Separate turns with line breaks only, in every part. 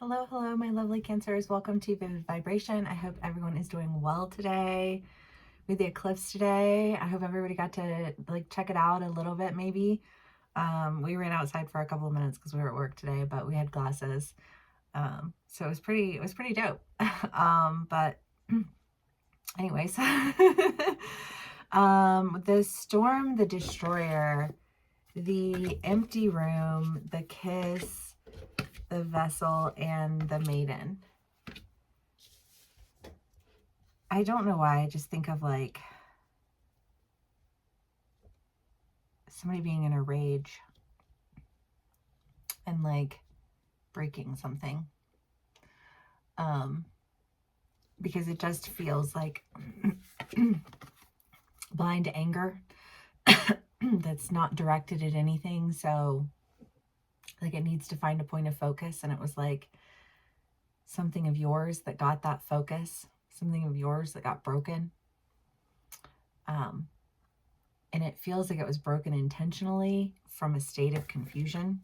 Hello, hello, my lovely Cancers. Welcome to Vivid Vibration. I hope everyone is doing well today with the eclipse today. I hope everybody got to check it out a little bit maybe. We ran outside for a couple of minutes because we were at work today, but we had glasses. So it was pretty dope. But anyways, the storm, the destroyer, the empty room, the kiss, the vessel, and the maiden. I don't know why, I just think of like somebody being in a rage and like breaking something. Because it just feels like blind anger that's not directed at anything. So like it needs to find a point of focus, and it was like something of yours that got that focus, something of yours that got broken. And it feels like it was broken intentionally from a state of confusion.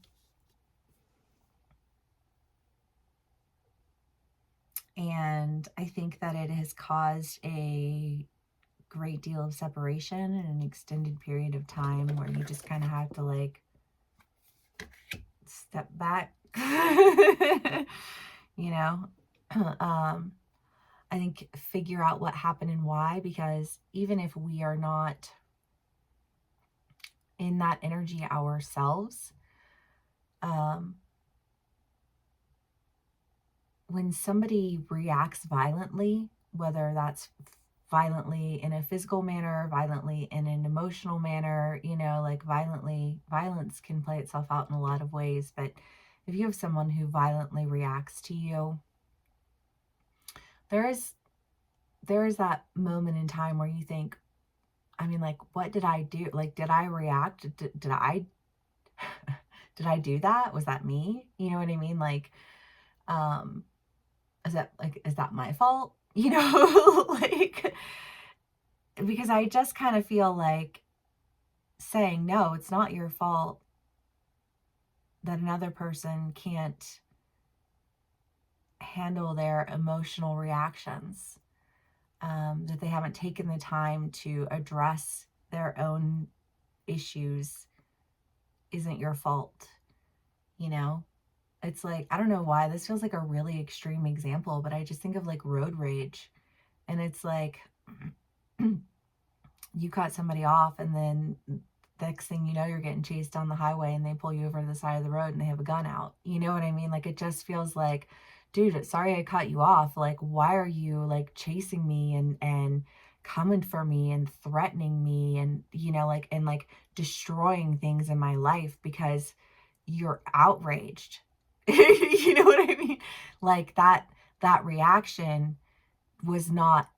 And I think that it has caused a great deal of separation in an extended period of time where you just kind of have to like step back, you know. I think figure out what happened and why, because even if we are not in that energy ourselves, when somebody reacts violently, whether that's violently in a physical manner, violently in an emotional manner, you know, like violence can play itself out in a lot of ways. But if you have someone who violently reacts to you, there is that moment in time where you think, I mean, like, what did I do? Like, did I react? Did I did I do that? Was that me? You know what I mean? Like, is that my fault? You know, like, because I just kind of feel like saying, no, it's not your fault that another person can't handle their emotional reactions, that they haven't taken the time to address their own issues isn't your fault. You know, it's like, I don't know why this feels like a really extreme example, but I just think of like road rage. And it's like, you cut somebody off, and then next thing you know, you're getting chased down the highway and they pull you over to the side of the road and they have a gun out. You know what I mean? Like, it just feels like, dude, sorry I cut you off. Like, why are you like chasing me and coming for me and threatening me and, you know, like, and like destroying things in my life because you're outraged. You know what I mean? Like that reaction was not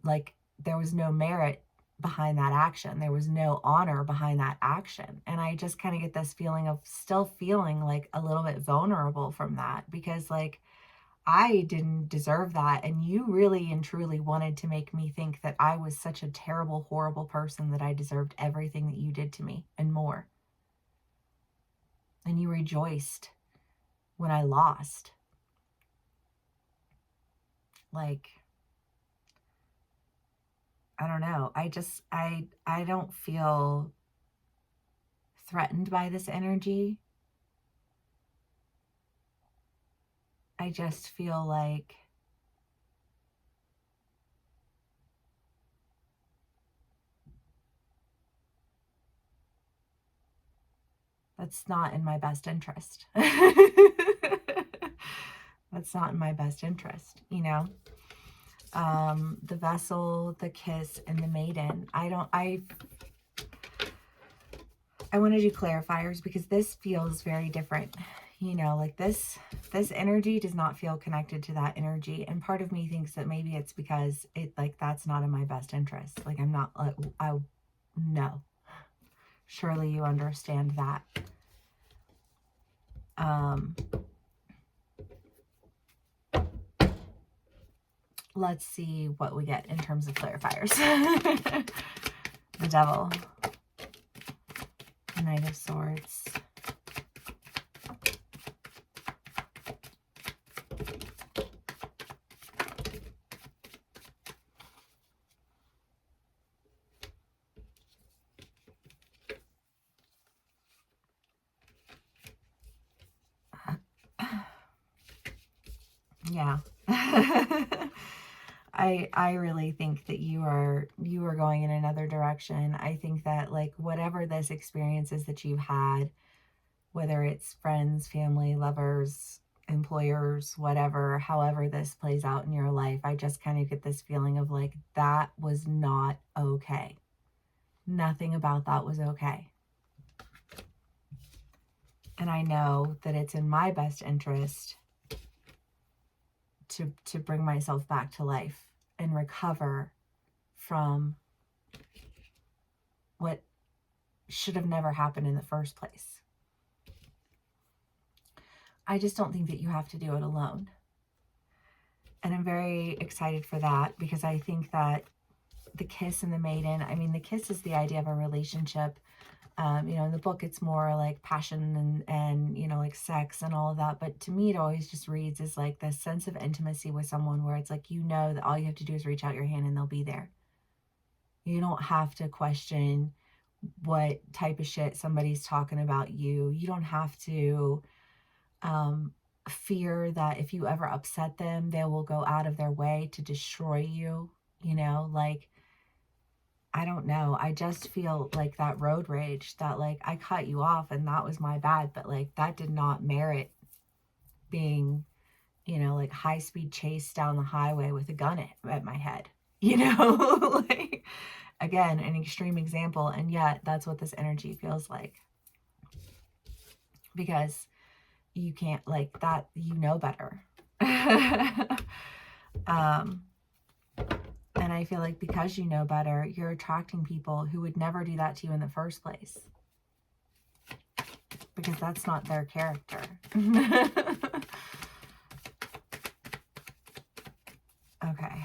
like, there was no merit behind that action. There was no honor behind that action. And I just kind of get this feeling of still feeling like a little bit vulnerable from that, because like I didn't deserve that. And you really and truly wanted to make me think that I was such a terrible, horrible person that I deserved everything that you did to me and more. And you rejoiced when I lost. Like, I don't know. I don't feel threatened by this energy. I just feel like that's not in my best interest. That's not in my best interest, you know? The vessel, the kiss, and the maiden. I want to do clarifiers because this feels very different. You know, like this energy does not feel connected to that energy. And part of me thinks that maybe it's because that's not in my best interest. Like, I'm not, no. Surely you understand that. Let's see what we get in terms of clarifiers. The Devil. The Knight of Swords. Yeah. I really think that you are going in another direction. I think that like whatever this experience is that you've had, whether it's friends, family, lovers, employers, whatever, however this plays out in your life, I just kind of get this feeling of like that was not okay. Nothing about that was okay. And I know that it's in my best interest to bring myself back to life and recover from what should have never happened in the first place. I just don't think that you have to do it alone. And I'm very excited for that because I think that the kiss and the maiden, I mean, the kiss is the idea of a relationship. In the book, it's more like passion and, like sex and all of that. But to me, it always just reads as like this sense of intimacy with someone where it's like, that all you have to do is reach out your hand and they'll be there. You don't have to question what type of shit somebody's talking about you. You don't have to fear that if you ever upset them, they will go out of their way to destroy you. Like, I don't know. I just feel like that road rage that like I cut you off and that was my bad, but like that did not merit being, like high speed chase down the highway with a gun at my head. Like again, an extreme example, and yet that's what this energy feels like. Because you can't like that, better. And I feel like because you know better, you're attracting people who would never do that to you in the first place. Because that's not their character. Okay.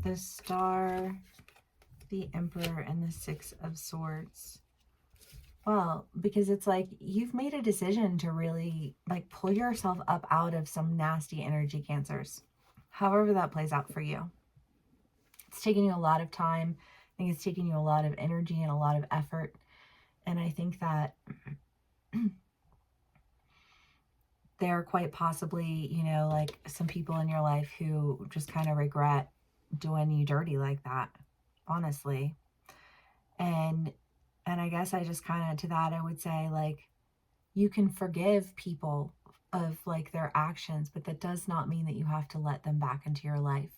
The Star, the Emperor, and the Six of Swords. Well, because it's like you've made a decision to really like pull yourself up out of some nasty energy cancers. However that plays out for you. It's taking you a lot of time. I think it's taking you a lot of energy and a lot of effort. And I think that there are quite possibly, like some people in your life who just kind of regret doing you dirty like that, honestly. And I guess I just kind of, to that, I would say like, you can forgive people of like their actions, but that does not mean that you have to let them back into your life.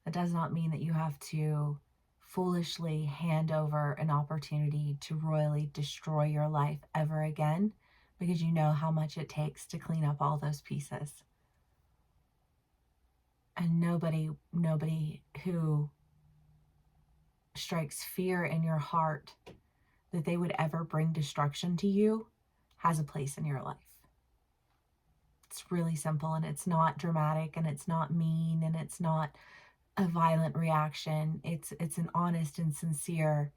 That does not mean that you have to foolishly hand over an opportunity to royally destroy your life ever again, because you know how much it takes to clean up all those pieces. And nobody who strikes fear in your heart that they would ever bring destruction to you has a place in your life. It's really simple, and it's not dramatic, and it's not mean, and it's not a violent reaction. It's an honest and sincere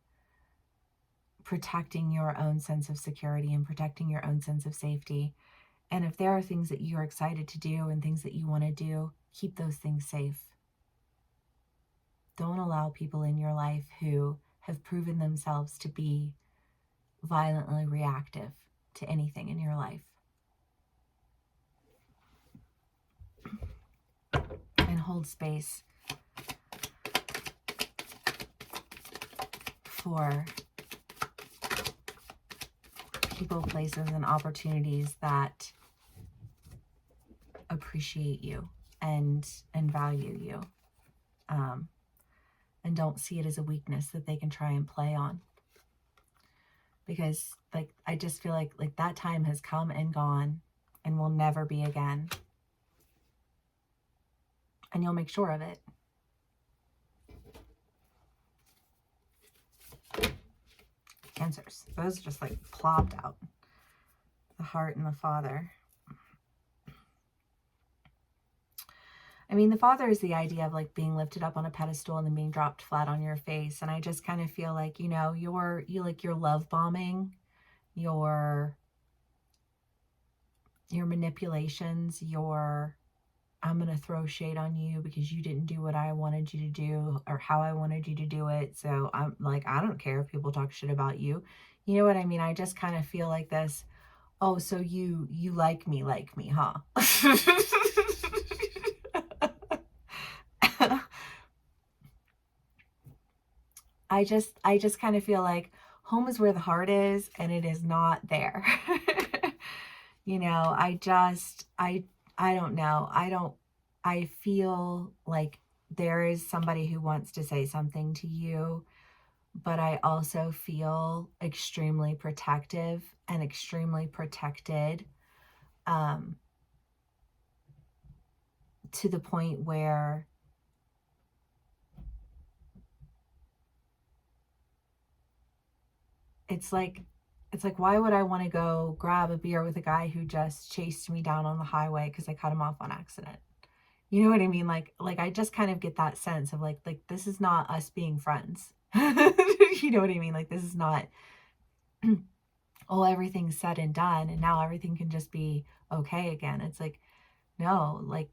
protecting your own sense of security and protecting your own sense of safety. And if there are things that you're excited to do and things that you want to do, keep those things safe. Don't allow people in your life who have proven themselves to be violently reactive to anything in your life. And hold space for people, places, and opportunities that appreciate you and value you. And don't see it as a weakness that they can try and play on. Because like I just feel like that time has come and gone and will never be again. And you'll make sure of it. Cancers. Those just like plopped out. The Heart and the Father. I mean, the Father is the idea of like being lifted up on a pedestal and then being dropped flat on your face. And I just kind of feel like, your love bombing, your manipulations, your I'm going to throw shade on you because you didn't do what I wanted you to do or how I wanted you to do it. So I'm like, I don't care if people talk shit about you. You know what I mean? I just kind of feel like this, oh, so you like me, huh? I just kind of feel like home is where the heart is and it is not there. You know, I don't know. I feel like there is somebody who wants to say something to you, but I also feel extremely protective and extremely protected, um, to the point where it's like why would I want to go grab a beer with a guy who just chased me down on the highway because I cut him off on accident? You know what I mean? Like I just kind of get that sense of like this is not us being friends. You know what I mean? Like this is not oh, everything's said and done and now everything can just be okay again. It's like no, like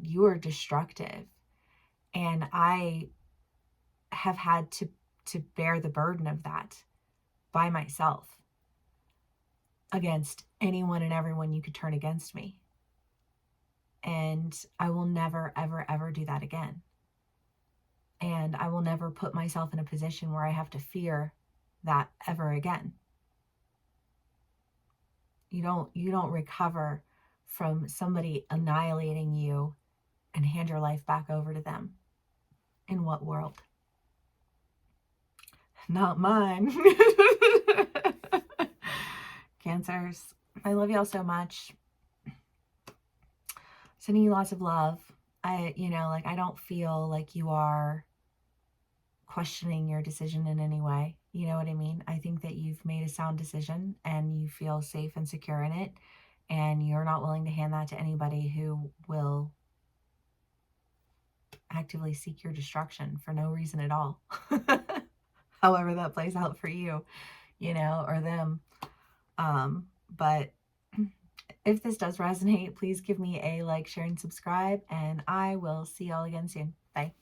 you are destructive, and I have had to bear the burden of that by myself against anyone and everyone you could turn against me. And I will never, ever, ever do that again. And I will never put myself in a position where I have to fear that ever again. You don't recover from somebody annihilating you and hand your life back over to them. In what world? Not mine. Cancers, I love y'all so much. Sending you lots of love. Like I don't feel like you are questioning your decision in any way. You know what I mean? I think that you've made a sound decision and you feel safe and secure in it, and you're not willing to hand that to anybody who will actively seek your destruction for no reason at all. However that plays out for you, or them. But if this does resonate, please give me a like, share, and subscribe, and I will see y'all again soon. Bye.